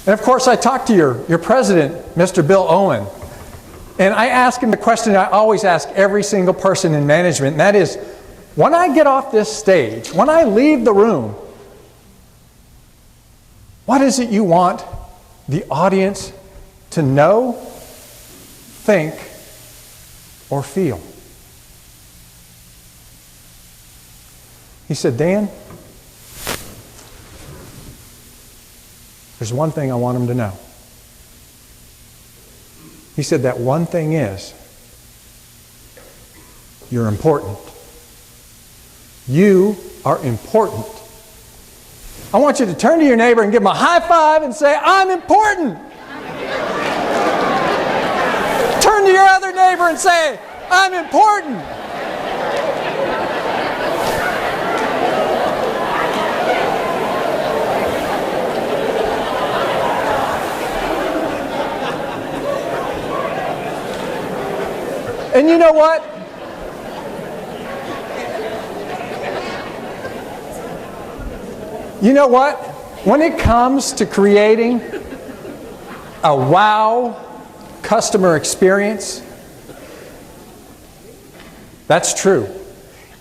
And of course, I talked to your president, Mr. Bill Owen, and I asked him the question I always ask every single person in management, and that is, when I get off this stage, when I leave the room, what is it you want the audience to know, think, or feel? He said, Dan, there's one thing I want them to know. He said that one thing is, you're important. You are important. I want you to turn to your neighbor and give him a high five and say, I'm important. Turn to your other neighbor and say, I'm important. And you know what? You know what? When it comes to creating a wow customer experience, that's true.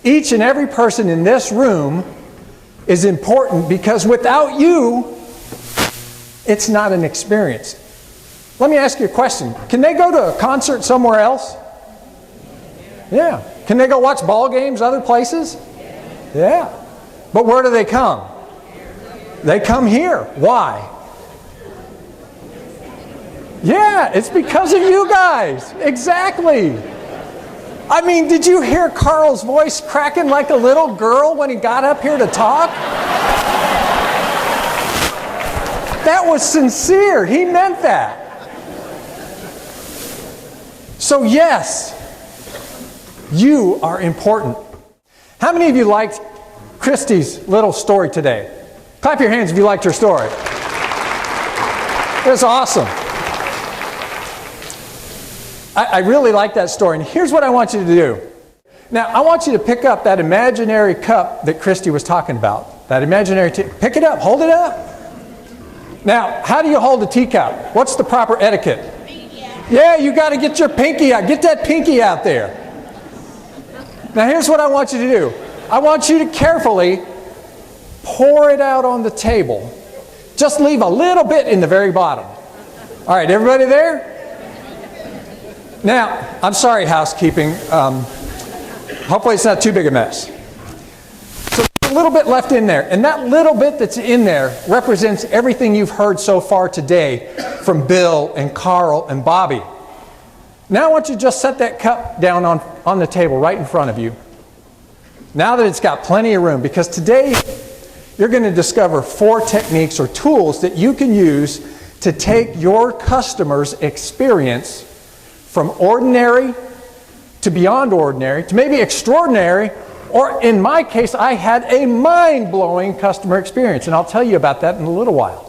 Each and every person in this room is important because without you, it's not an experience. Let me ask you a question. Can they go to a concert somewhere else? Yeah. Can they go watch ball games other places? Yeah. But where do they come? They come here. Why? Yeah, it's because of you guys. Exactly. I mean, did you hear Carl's voice cracking like a little girl when he got up here to talk? That was sincere. He meant that. So yes, you are important. How many of you liked Christy's little story today? Clap your hands if you liked her story. It was awesome. I really like that story. And here's what I want you to do. Now, I want you to pick up that imaginary cup that Christy was talking about. That imaginary pick it up. Hold it up. Now, how do you hold a teacup? What's the proper etiquette? Yeah, you got to get your pinky out. Get that pinky out there. Now, here's what I want you to do. I want you to carefully pour it out on the table. Just leave a little bit in the very bottom. All right, everybody there? Now, I'm sorry, housekeeping. Hopefully it's not too big a mess. So there's a little bit left in there. And that little bit that's in there represents everything you've heard so far today from Bill and Carl and Bobby. Now I want you to just set that cup down on the table right in front of you. Now that it's got plenty of room, because today you're going to discover 4 techniques or tools that you can use to take your customer's experience from ordinary to beyond ordinary to maybe extraordinary, or in my case, I had a mind-blowing customer experience, and I'll tell you about that in a little while.